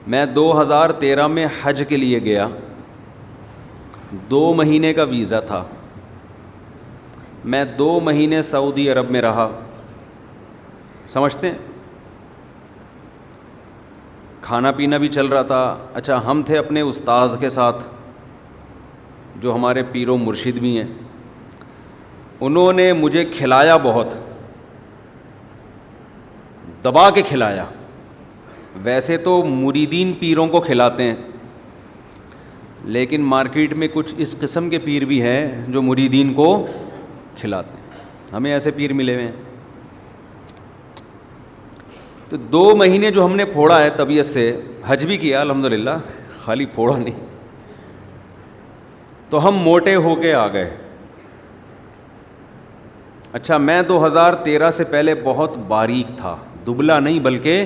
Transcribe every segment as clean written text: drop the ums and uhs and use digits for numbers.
میں 2013 میں حج کے لیے گیا, 2 مہینے کا ویزا تھا. میں 2 مہینے سعودی عرب میں رہا. سمجھتے ہیں, کھانا پینا بھی چل رہا تھا. اچھا, ہم تھے اپنے استاذ کے ساتھ جو ہمارے پیر و مرشد بھی ہیں. انہوں نے مجھے کھلایا, بہت دبا کے کھلایا. ویسے تو مریدین پیروں کو کھلاتے ہیں, لیکن مارکیٹ میں کچھ اس قسم کے پیر بھی ہیں جو مریدین کو کھلاتے ہیں. ہمیں ایسے پیر ملے ہوئے ہیں. تو 2 مہینے جو ہم نے پھوڑا ہے طبیعت سے, حج بھی کیا الحمدللہ, خالی پھوڑا نہیں, تو ہم موٹے ہو کے آ گئے. اچھا, میں 2013 سے پہلے بہت باریک تھا, دبلا نہیں بلکہ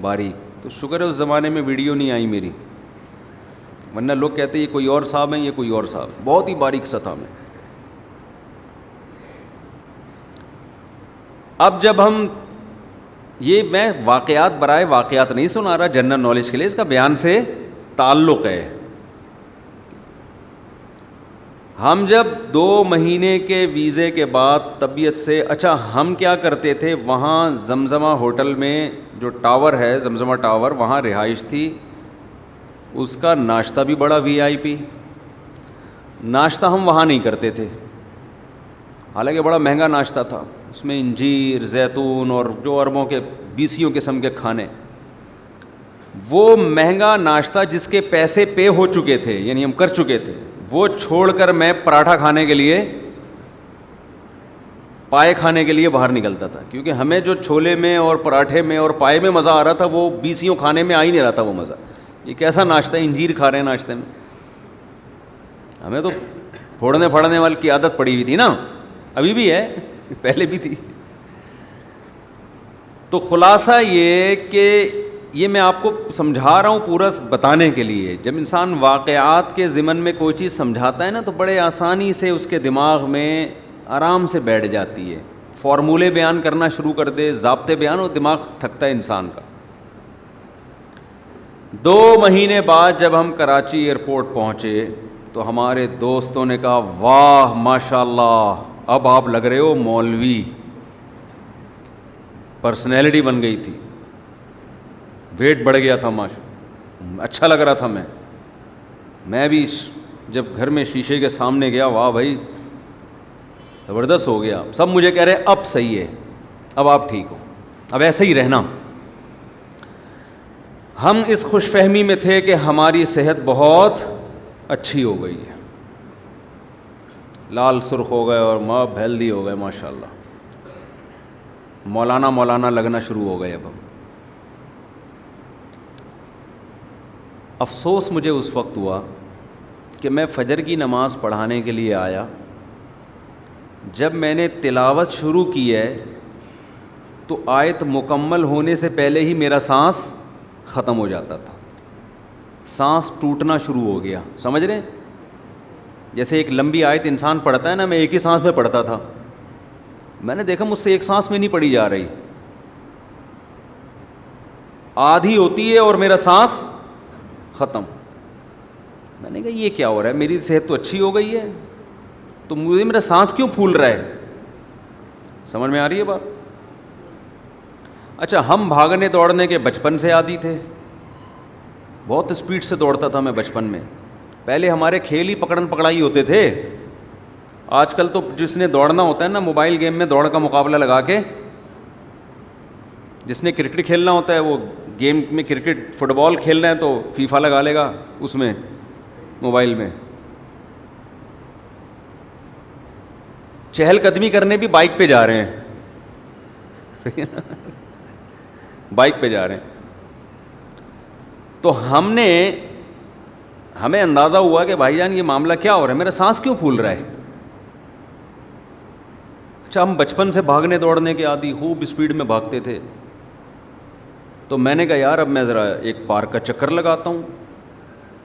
باریک. تو شکر ہے اس زمانے میں ویڈیو نہیں آئی میری, ورنہ لوگ کہتے ہیں یہ کوئی اور صاحب ہیں, یہ کوئی اور صاحب. بہت ہی باریک سا تھا میں. اب جب ہم, یہ میں واقعات برائے واقعات نہیں سنا رہا, جنرل نالج کے لیے, اس کا بیان سے تعلق ہے. ہم جب 2 مہینے کے ویزے کے بعد طبیعت سے, اچھا ہم کیا کرتے تھے, وہاں زمزمہ ہوٹل میں جو ٹاور ہے, زمزمہ ٹاور, وہاں رہائش تھی. اس کا ناشتہ بھی بڑا وی آئی پی. ناشتہ ہم وہاں نہیں کرتے تھے, حالانکہ بڑا مہنگا ناشتہ تھا. اس میں انجیر, زیتون اور جو اربوں کے 20 قسم کے کھانے. وہ مہنگا ناشتہ جس کے پیسے پے ہو چکے تھے, یعنی ہم کر چکے تھے, وہ چھوڑ کر میں پراٹھا کھانے کے لیے, پائے کھانے کے لیے باہر نکلتا تھا. کیونکہ ہمیں جو چھولے میں اور پراٹھے میں اور پائے میں مزہ آ رہا تھا, وہ 20 کھانے میں آ ہی نہیں رہا تھا وہ مزہ. یہ کیسا ناشتہ ہے, انجیر کھا رہے ہیں ناشتے میں. ہمیں تو پھوڑنے پھاڑنے والی کی عادت پڑی ہوئی تھی نا, ابھی بھی ہے, پہلے بھی تھی. تو خلاصہ یہ کہ یہ میں آپ کو سمجھا رہا ہوں پورا بتانے کے لیے. جب انسان واقعات کے ضمن میں کوئی چیز سمجھاتا ہے نا, تو بڑے آسانی سے اس کے دماغ میں آرام سے بیٹھ جاتی ہے. فارمولے بیان کرنا شروع کر دے, ضابطے بیان, اور دماغ تھکتا ہے انسان کا. 2 مہینے بعد جب ہم کراچی ایئرپورٹ پہنچے تو ہمارے دوستوں نے کہا, واہ ماشاء اللہ, اب آپ لگ رہے ہو مولوی. پرسنالٹی بن گئی تھی, ویٹ بڑھ گیا تھا, اچھا لگ رہا تھا. میں بھی جب گھر میں شیشے کے سامنے گیا, واہ بھائی زبردست ہو گیا. سب مجھے کہہ رہے اب صحیح ہے, اب آپ ٹھیک ہو, اب ایسے ہی رہنا. ہم اس خوش فہمی میں تھے کہ ہماری صحت بہت اچھی ہو گئی ہے, لال سرخ ہو گئے اور ہیلدی ہو گئے ماشاء اللہ. مولانا لگنا شروع ہو گئے اب ہم. افسوس مجھے اس وقت ہوا کہ میں فجر کی نماز پڑھانے کے لیے آیا. جب میں نے تلاوت شروع کی ہے تو آیت مکمل ہونے سے پہلے ہی میرا سانس ختم ہو جاتا تھا, سانس ٹوٹنا شروع ہو گیا. سمجھ رہے ہیں, جیسے ایک لمبی آیت انسان پڑھتا ہے نا, میں ایک ہی سانس میں پڑھتا تھا. میں نے دیکھا مجھ سے ایک سانس میں نہیں پڑھی جا رہی, آدھی ہوتی ہے اور میرا سانس ختم. میں نے کہا یہ کیا ہو رہا ہے, میری صحت تو اچھی ہو گئی ہے, تو مجھے میرا سانس کیوں پھول رہا ہے. سمجھ میں آ رہی ہے بات. اچھا, ہم بھاگنے دوڑنے کے بچپن سے عادی تھے, بہت اسپیڈ سے دوڑتا تھا میں بچپن میں. پہلے ہمارے کھیل ہی پکڑن پکڑائی ہوتے تھے. آج کل تو جس نے دوڑنا ہوتا ہے نا, موبائل گیم میں دوڑ کا مقابلہ لگا کے, جس نے کرکٹ کھیلنا ہوتا ہے وہ گیم میں کرکٹ فٹ بال کھیلنا ہے تو فیفا لگا لے گا اس میں موبائل میں. چہل قدمی کرنے بھی بائک پہ جا رہے ہیں, صحیح ہے نا, بائک پہ جا رہے ہیں. تو ہمیں اندازہ ہوا کہ بھائی جان یہ معاملہ کیا ہو رہا ہے, میرا سانس کیوں پھول رہا ہے. اچھا, ہم بچپن سے بھاگنے دوڑنے کے عادی, خوب اسپیڈ میں بھاگتے تھے. تو میں نے کہا یار اب میں ذرا ایک پارک کا چکر لگاتا ہوں,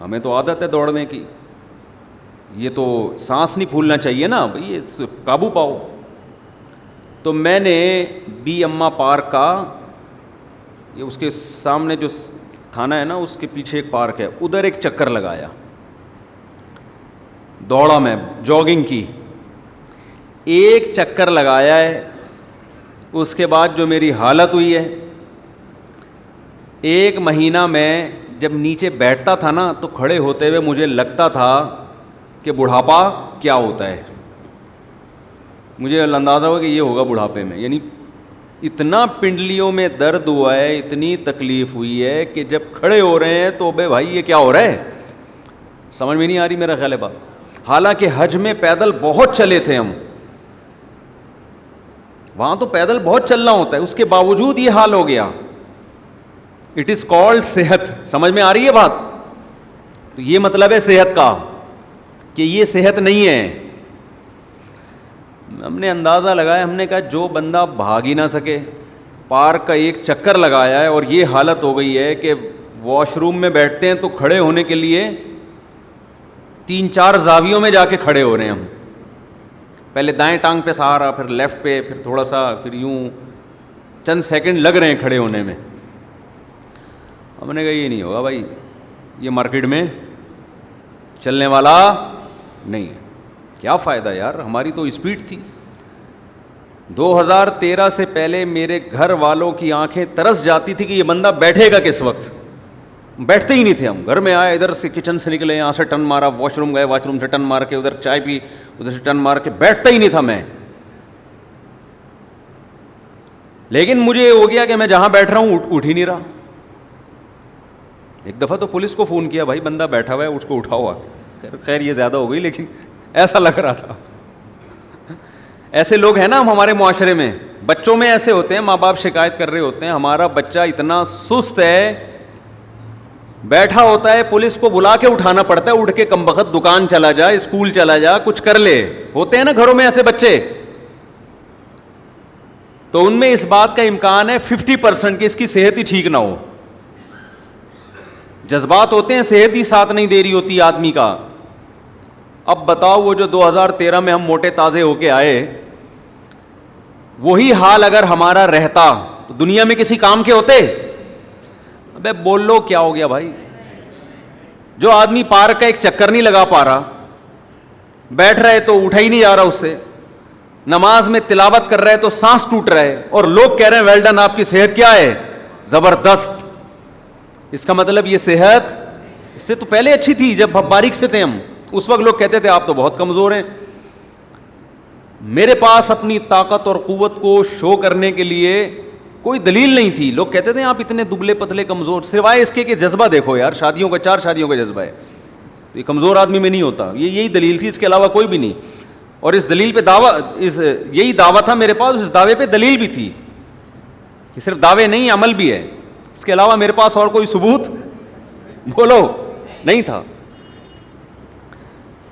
ہمیں تو عادت ہے دوڑنے کی, یہ تو سانس نہیں پھولنا چاہیے نا بھائی, یہ قابو پاؤ. تو میں نے بی اما پارک کا, یہ اس کے سامنے جو تھانہ ہے نا, اس کے پیچھے ایک پارک ہے, ادھر ایک چکر لگایا, دوڑا میں, جاگنگ کی, ایک چکر لگایا ہے. اس کے بعد جو میری حالت ہوئی ہے, 1 مہینہ میں جب نیچے بیٹھتا تھا نا تو کھڑے ہوتے ہوئے مجھے لگتا تھا کہ بڑھاپا کیا ہوتا ہے. مجھے اندازہ ہوا کہ یہ ہوگا بڑھاپے میں. یعنی اتنا پنڈلیوں میں درد ہوا ہے, اتنی تکلیف ہوئی ہے کہ جب کھڑے ہو رہے ہیں تو بے بھائی یہ کیا ہو رہا ہے, سمجھ میں نہیں آ رہی میرا خیال ہے بات. حالانکہ حج میں پیدل بہت چلے تھے ہم, وہاں تو پیدل بہت چلنا ہوتا ہے, اس کے باوجود یہ حال ہو گیا. اٹ از کالڈ صحت. سمجھ میں آ رہی ہے بات؟ تو یہ مطلب ہے صحت کا کہ یہ صحت نہیں ہے. ہم نے اندازہ لگایا, ہم نے کہا جو بندہ بھاگ ہی نہ سکے, پارک کا ایک چکر لگایا ہے اور یہ حالت ہو گئی ہے کہ واش روم میں بیٹھتے ہیں تو کھڑے ہونے کے لیے 3-4 زاویوں میں جا کے کھڑے ہو رہے ہیں ہم. پہلے دائیں ٹانگ پہ سہارا, پھر لیفٹ پہ, پھر تھوڑا سا, پھر یوں چند سیکنڈ لگ رہے ہیں کھڑے ہونے میں. ہم نے کہا یہ نہیں ہوگا بھائی, یہ مارکیٹ میں چلنے والا نہیں ہے. کیا فائدہ یار, ہماری تو اسپیڈ تھی. 2013 سے پہلے میرے گھر والوں کی آنکھیں ترس جاتی تھی کہ یہ بندہ بیٹھے گا کس وقت. بیٹھتے ہی نہیں تھے ہم. گھر میں آئے, ادھر سے کچن سے نکلے, یہاں سے ٹن مارا, واش روم گئے, واش روم سے ٹن مار کے ادھر چائے پی, ادھر سے ٹن مار کے, بیٹھتا ہی نہیں تھا میں. لیکن مجھے ہو گیا کہ میں جہاں بیٹھ رہا ہوں اٹھ ہی نہیں رہا. ایک دفعہ تو پولیس کو فون کیا, بھائی بندہ بیٹھا ہوا ہے, اس کو اٹھاؤ. خیر یہ زیادہ ہو گئی, لیکن ایسا لگ رہا تھا. ایسے لوگ ہیں نا ہمارے معاشرے میں, بچوں میں ایسے ہوتے ہیں, ماں باپ شکایت کر رہے ہوتے ہیں ہمارا بچہ اتنا سست ہے, بیٹھا ہوتا ہے, پولیس کو بلا کے اٹھانا پڑتا ہے, اٹھ کے کمبخت دکان چلا جا, اسکول چلا جا, کچھ کر لے. ہوتے ہیں نا گھروں میں ایسے بچے. تو ان میں اس بات کا امکان ہے 50% کہ اس کی صحت ہی ٹھیک نہ ہو. جذبات ہوتے ہیں, صحت ہی ساتھ نہیں دے رہی ہوتی آدمی کا. اب بتاؤ وہ جو 2013 میں ہم موٹے تازے ہو کے آئے, وہی حال اگر ہمارا رہتا تو دنیا میں کسی کام کے ہوتے؟ ابے بول لو کیا ہو گیا بھائی. جو آدمی پارک کا ایک چکر نہیں لگا پا رہا, بیٹھ رہے تو اٹھا ہی نہیں جا رہا اس سے, نماز میں تلاوت کر رہے تو سانس ٹوٹ رہا ہے, اور لوگ کہہ رہے ہیں ویل ڈن, آپ کی صحت کیا ہے, زبردست. اس کا مطلب یہ صحت اس سے تو پہلے اچھی تھی جب باریک سے تھے ہم. اس وقت لوگ کہتے تھے آپ تو بہت کمزور ہیں. میرے پاس اپنی طاقت اور قوت کو شو کرنے کے لیے کوئی دلیل نہیں تھی. لوگ کہتے تھے آپ اتنے دبلے پتلے کمزور, سوائے اس کے کہ جذبہ دیکھو یار, شادیوں کا 4 شادیوں کا جذبہ ہے, تو یہ کمزور آدمی میں نہیں ہوتا. یہی دلیل تھی, اس کے علاوہ کوئی بھی نہیں. اور اس دلیل پہ یہی دعویٰ تھا میرے پاس, اس دعوے پہ دلیل بھی تھی. یہ صرف دعوے نہیں, عمل بھی ہے. اس کے علاوہ میرے پاس اور کوئی ثبوت بولو نہیں تھا.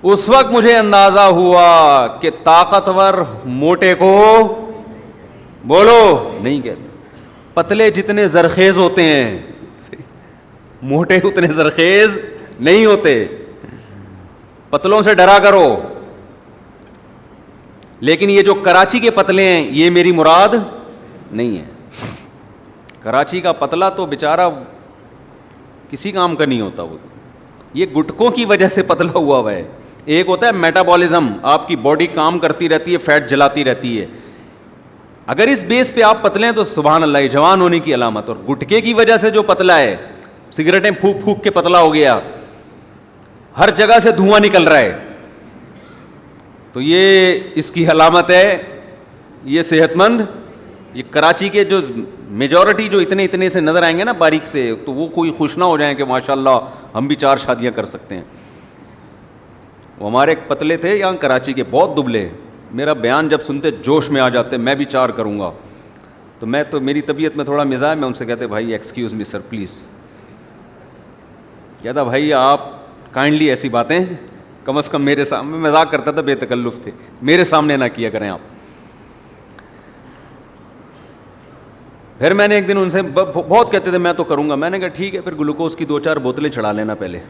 اس وقت مجھے اندازہ ہوا کہ طاقتور موٹے کو بولو نہیں کہتے. پتلے جتنے زرخیز ہوتے ہیں, موٹے اتنے زرخیز نہیں ہوتے. پتلوں سے ڈرا کرو. لیکن یہ جو کراچی کے پتلے ہیں یہ میری مراد نہیں ہے. کراچی کا پتلا تو بیچارہ کسی کام کا نہیں ہوتا. وہ یہ گٹکوں کی وجہ سے پتلا ہوا ہے. ایک ہوتا ہے میٹابولزم, آپ کی باڈی کام کرتی رہتی ہے, فیٹ جلاتی رہتی ہے. اگر اس بیس پہ آپ پتلے ہیں تو سبحان اللہ, یہ جوان ہونے کی علامت. اور گٹکے کی وجہ سے جو پتلا ہے, سگریٹیں پھونک پھونک کے پتلا ہو گیا, ہر جگہ سے دھواں نکل رہا ہے, تو یہ اس کی علامت ہے. یہ صحت مند, یہ کراچی کے جو میجورٹی جو اتنے سے نظر آئیں گے نا باریک سے, تو وہ کوئی خوش نہ ہو جائیں کہ ماشاءاللہ ہم بھی 4 شادیاں کر سکتے ہیں. وہ ہمارے ایک پتلے تھے یہاں کراچی کے, بہت دبلے, میرا بیان جب سنتے جوش میں آ جاتے, میں بھی 4 کروں گا. تو میری طبیعت میں تھوڑا مزاج, میں ان سے کہتے بھائی ایکسکیوز می سر پلیز. کہتا بھائی آپ کائنڈلی ایسی باتیں کم از کم میرے سامنے, مذاق کرتا تھا, بے تکلف تھے, میرے سامنے نہ کیا کریں آپ. پھر میں نے ایک دن ان سے, بہت کہتے تھے میں تو کروں گا, میں نے کہا ٹھیک ہے, پھر گلوکوز کی 2-4 بوتلیں چڑھا لینا پہلے,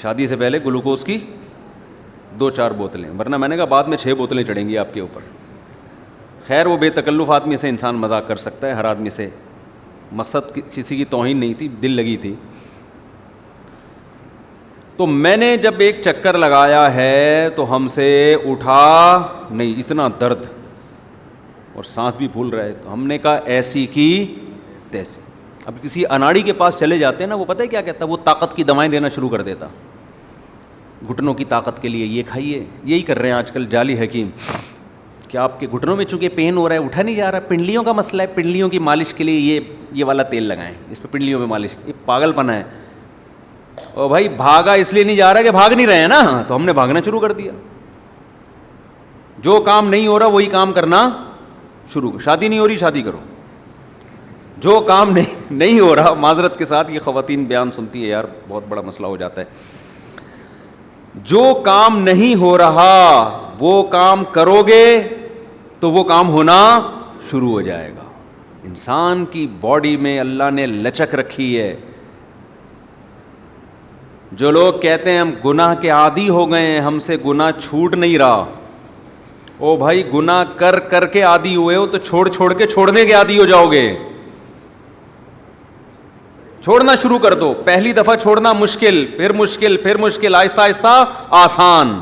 شادی سے پہلے گلوکوز کی 2-4 بوتلیں, ورنہ میں نے کہا بعد میں 6 بوتلیں چڑھیں گی آپ کے اوپر. خیر وہ بے تکلف آدمی سے انسان مذاق کر سکتا ہے, ہر آدمی سے مقصد کسی کی توہین نہیں تھی, دل لگی تھی. تو میں نے جب ایک چکر لگایا ہے تو ہم سے اٹھا نہیں, اتنا درد اور سانس بھی پھول رہے. تو ہم نے کہا ایسی کی تیسی. اب کسی اناڑی کے پاس چلے جاتے ہیں نا, وہ پتہ ہے کیا کہتا ہے, وہ طاقت کی دوائیں دینا شروع کر دیتا, گھٹنوں کی طاقت کے لیے یہ کھائیے. یہی کر رہے ہیں آج کل جعلی حکیم, کہ آپ کے گھٹنوں میں چونکہ پین ہو رہا ہے, اٹھا نہیں جا رہا, پنڈلیوں کا مسئلہ ہے, پنڈلیوں کی مالش کے لیے یہ والا تیل لگائیں, اس پہ پنڈلیوں میں مالش. یہ پاگل پنا ہے. اور بھائی بھاگا اس لیے نہیں جا رہا کہ بھاگ نہیں رہے ہیں نا, تو ہم نے بھاگنا شروع کر دیا. جو کام نہیں ہو رہا وہی کام کرنا شروع. شادی نہیں ہو رہی, شادی کرو. جو کام نہیں ہو رہا, معذرت کے ساتھ یہ خواتین بیان سنتی ہے یار, بہت بڑا مسئلہ ہو جاتا ہے. جو کام نہیں ہو رہا وہ کام کرو گے تو وہ کام ہونا شروع ہو جائے گا. انسان کی باڈی میں اللہ نے لچک رکھی ہے. جو لوگ کہتے ہیں ہم گناہ کے عادی ہو گئے ہیں, ہم سے گناہ چھوٹ نہیں رہا, او بھائی گناہ کر کر کے عادی ہوئے ہو تو چھوڑ کے چھوڑنے کے عادی ہو جاؤ گے. چھوڑنا شروع کر دو. پہلی دفعہ چھوڑنا مشکل, پھر مشکل, پھر مشکل, آہستہ آہستہ آسان.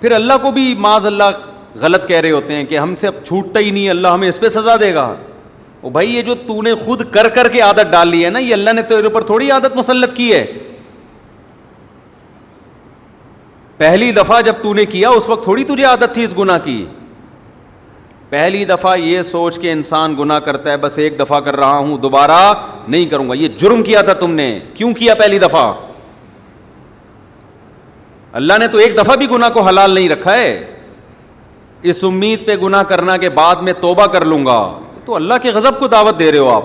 پھر اللہ کو بھی معاذ اللہ غلط کہہ رہے ہوتے ہیں کہ ہم سے اب چھوٹتا ہی نہیں, اللہ ہمیں اس پہ سزا دے گا. او بھائی یہ جو تو نے خود کر کر کے عادت ڈال لی ہے نا, یہ اللہ نے تیرے اوپر تھوڑی عادت مسلط کی ہے. پہلی دفعہ جب تو نے کیا اس وقت تھوڑی تجھے عادت تھی اس گناہ کی. پہلی دفعہ یہ سوچ کے انسان گناہ کرتا ہے بس ایک دفعہ کر رہا ہوں, دوبارہ نہیں کروں گا. یہ جرم کیا تھا تم نے, کیوں کیا پہلی دفعہ؟ اللہ نے تو ایک دفعہ بھی گناہ کو حلال نہیں رکھا ہے, اس امید پہ گناہ کرنا کہ بعد میں توبہ کر لوں گا. تو اللہ کے غضب کو دعوت دے رہے ہو آپ,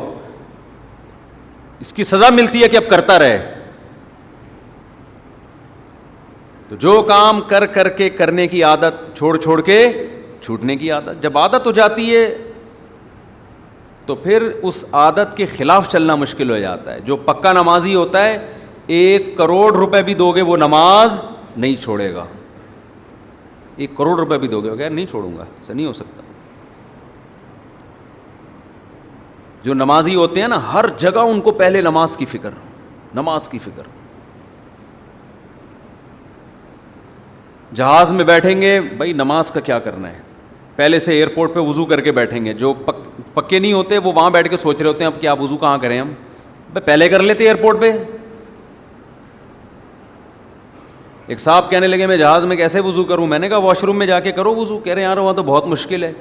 اس کی سزا ملتی ہے کہ اب کرتا رہے. تو جو کام کر کر کے کرنے کی عادت, چھوڑ کے چھوٹنے کی عادت, جب عادت ہو جاتی ہے تو پھر اس عادت کے خلاف چلنا مشکل ہو جاتا ہے. جو پکا نمازی ہوتا ہے 1 کروڑ روپے بھی دو گے وہ نماز نہیں چھوڑے گا. 1 کروڑ روپے بھی دو گے, کہ نہیں چھوڑوں گا, ایسا نہیں ہو سکتا. جو نمازی ہوتے ہیں نا, ہر جگہ ان کو پہلے نماز کی فکر, نماز کی فکر. جہاز میں بیٹھیں گے, بھائی نماز کا کیا کرنا ہے, پہلے سے ایئرپورٹ پہ وضو کر کے بیٹھیں گے. جو پکے نہیں ہوتے وہ وہاں بیٹھ کے سوچ رہے ہوتے ہیں اب کیا وضو کہاں کریں ہم, پہلے کر لیتے ایئرپورٹ پہ. ایک صاحب کہنے لگے میں جہاز میں کیسے وضو کروں, میں نے کہا واش روم میں جا کے کرو وضو. کہہ رہے ہیں یار وہاں تو بہت مشکل ہے.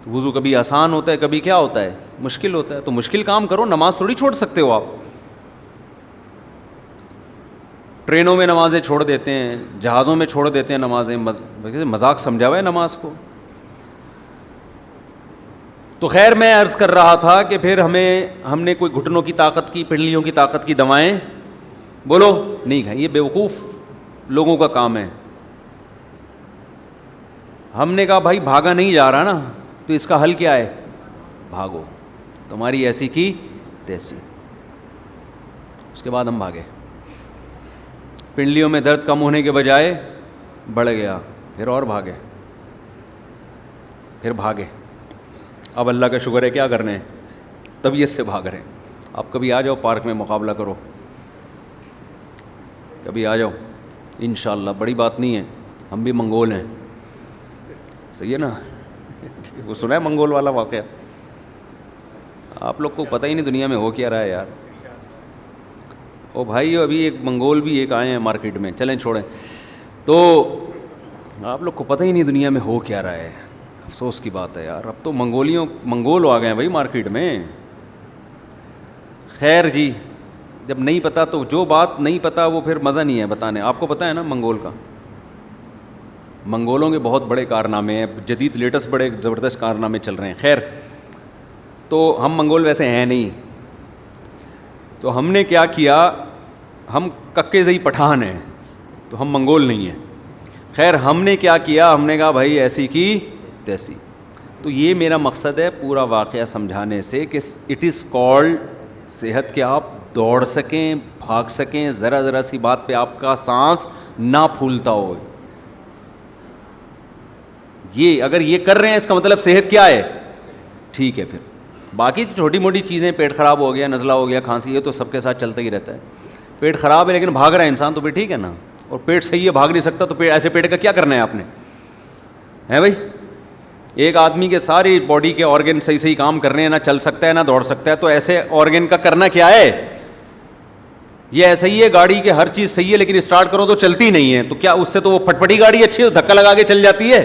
وضو کبھی آسان ہوتا ہے, کبھی کیا ہوتا ہے, مشکل ہوتا ہے. تو مشکل کام کرو, نماز تھوڑی چھوڑ سکتے ہو آپ. ٹرینوں میں نمازیں چھوڑ دیتے ہیں, جہازوں میں چھوڑ دیتے ہیں نمازیں, مذاق سمجھا ہوا ہے نماز کو. تو خیر میں عرض کر رہا تھا کہ پھر ہم نے کوئی گھٹنوں کی طاقت کی, پنڈلیوں کی طاقت کی دوائیں بولو نہیں کھائیں. یہ بیوقوف لوگوں کا کام ہے. ہم نے کہا بھائی بھاگا نہیں جا رہا نا, تو اس کا حل کیا ہے, بھاگو, تمہاری ایسی کی تیسی. اس کے بعد ہم بھاگے. پنڈلیوں میں درد کم ہونے کے بجائے بڑھ گیا, پھر اور بھاگے, پھر بھاگے. اب اللہ کا شکر ہے کیا کرنے, طبیعت سے بھاگ رہے ہیں. آپ کبھی آ جاؤ پارک میں مقابلہ کرو, کبھی آ جاؤ انشاءاللہ, بڑی بات نہیں ہے. ہم بھی منگول ہیں, صحیح ہے نا. وہ سنا ہے منگول والا واقعہ, آپ لوگ کو پتہ ہی نہیں دنیا میں ہو کیا رہا ہے یار. او بھائی ابھی ایک منگول بھی ایک آئے ہیں مارکیٹ میں, چلیں چھوڑیں. تو آپ لوگ کو پتہ ہی نہیں دنیا میں ہو کیا رہا ہے, افسوس کی بات ہے یار. اب تو منگول آ گئے ہیں بھائی مارکیٹ میں. خیر جی, جب نہیں پتہ تو جو بات نہیں پتہ وہ پھر مزہ نہیں ہے بتانے. آپ کو پتہ ہے نا منگول کا, منگولوں کے بہت بڑے کارنامے ہیں, جدید لیٹسٹ بڑے زبردست کارنامے چل رہے ہیں. خیر تو ہم منگول ویسے ہیں نہیں, تو ہم نے کیا کیا, ہم ککے زئی پٹھان ہیں, تو ہم منگول نہیں ہیں. خیر ہم نے کیا کیا, ہم نے کہا بھائی ایسی کی تیسی. تو یہ میرا مقصد ہے پورا واقعہ سمجھانے سے کہ اٹ از کالڈ صحت, کہ آپ دوڑ سکیں, بھاگ سکیں, ذرا ذرا سی بات پہ آپ کا سانس نہ پھولتا ہو. یہ اگر یہ کر رہے ہیں اس کا مطلب صحت کیا ہے, ٹھیک ہے. پھر باقی تو چھوٹی موٹی چیزیں, پیٹ خراب ہو گیا, نزلہ ہو گیا, کھانسی, یہ تو سب کے ساتھ چلتا ہی رہتا ہے. پیٹ خراب ہے لیکن بھاگ رہا ہے انسان تو پھر ٹھیک ہے نا. اور پیٹ صحیح ہے, بھاگ نہیں سکتا, تو ایسے پیٹ کا کیا کرنا ہے آپ نے, ہے بھائی. ایک آدمی کے ساری باڈی کے آرگن صحیح صحیح کام کر رہے ہیں, نہ چل سکتا ہے نہ دوڑ سکتا ہے, تو ایسے آرگن کا کرنا کیا ہے. یہ ایسا ہی ہے, گاڑی کے ہر چیز صحیح ہے لیکن اسٹارٹ کرو تو چلتی نہیں ہے, تو کیا اس سے تو وہ پٹپٹی گاڑی اچھی ہے, دھکا لگا کے چل جاتی ہے.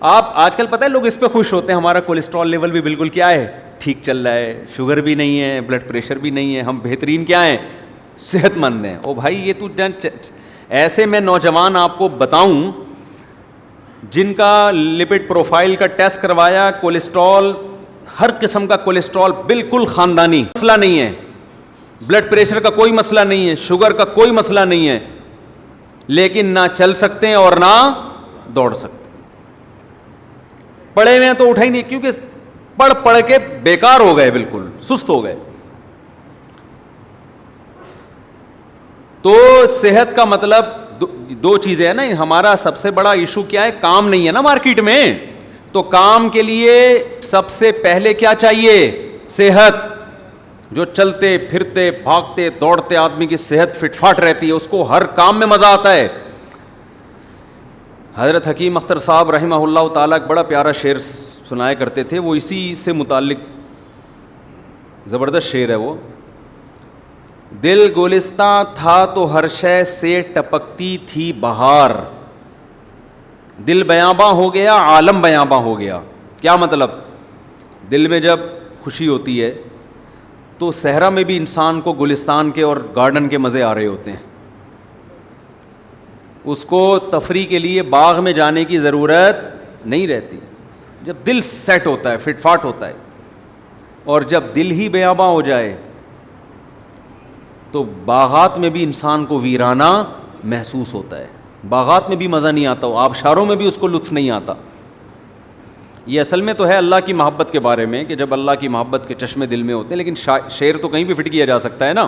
آپ آج کل پتہ ہے لوگ اس پہ خوش ہوتے ہیں, ہمارا کولیسٹرول لیول بھی بالکل کیا ہے, ٹھیک چل رہا ہے, شوگر بھی نہیں ہے, بلڈ پریشر بھی نہیں ہے, ہم بہترین کیا ہیں, صحت مند ہیں. او بھائی یہ تو ایسے میں نوجوان آپ کو بتاؤں جن کا لپڈ پروفائل کا ٹیسٹ کروایا, کولیسٹرول, ہر قسم کا کولیسٹرول بالکل خاندانی, مسئلہ نہیں ہے, بلڈ پریشر کا کوئی مسئلہ نہیں ہے, شوگر کا کوئی مسئلہ نہیں ہے, لیکن نہ چل سکتے ہیں اور نہ دوڑ سکتے. پڑھے ہوئے ہیں تو اٹھا ہی نہیں, کیونکہ پڑھ پڑھ کے بیکار ہو گئے, بالکل سست ہو گئے. تو صحت کا مطلب دو چیزیں ہیں نا. ہمارا سب سے بڑا ایشو کیا ہے, کام نہیں ہے نا مارکیٹ میں. تو کام کے لیے سب سے پہلے کیا چاہیے, صحت. جو چلتے پھرتے بھاگتے دوڑتے آدمی کی صحت فٹ فاٹ رہتی ہے, اس کو ہر کام میں مزہ آتا ہے. حضرت حکیم اختر صاحب رحمہ اللہ تعالیٰ ایک بڑا پیارا شعر سنایا کرتے تھے, وہ اسی سے متعلق زبردست شعر ہے وہ. دل گلستاں تھا تو ہر شے سے ٹپکتی تھی بہار, دل بیاباں ہو گیا عالم بیاباں ہو گیا. کیا مطلب, دل میں جب خوشی ہوتی ہے تو صحرا میں بھی انسان کو گلستان کے اور گارڈن کے مزے آ رہے ہوتے ہیں. اس کو تفریح کے لیے باغ میں جانے کی ضرورت نہیں رہتی جب دل سیٹ ہوتا ہے, فٹ فاٹ ہوتا ہے. اور جب دل ہی بیاباں ہو جائے تو باغات میں بھی انسان کو ویرانہ محسوس ہوتا ہے, باغات میں بھی مزہ نہیں آتا, آبشاروں میں بھی اس کو لطف نہیں آتا. یہ اصل میں تو ہے اللہ کی محبت کے بارے میں کہ جب اللہ کی محبت کے چشمے دل میں ہوتے ہیں, لیکن شعر تو کہیں بھی فٹ کیا جا سکتا ہے نا.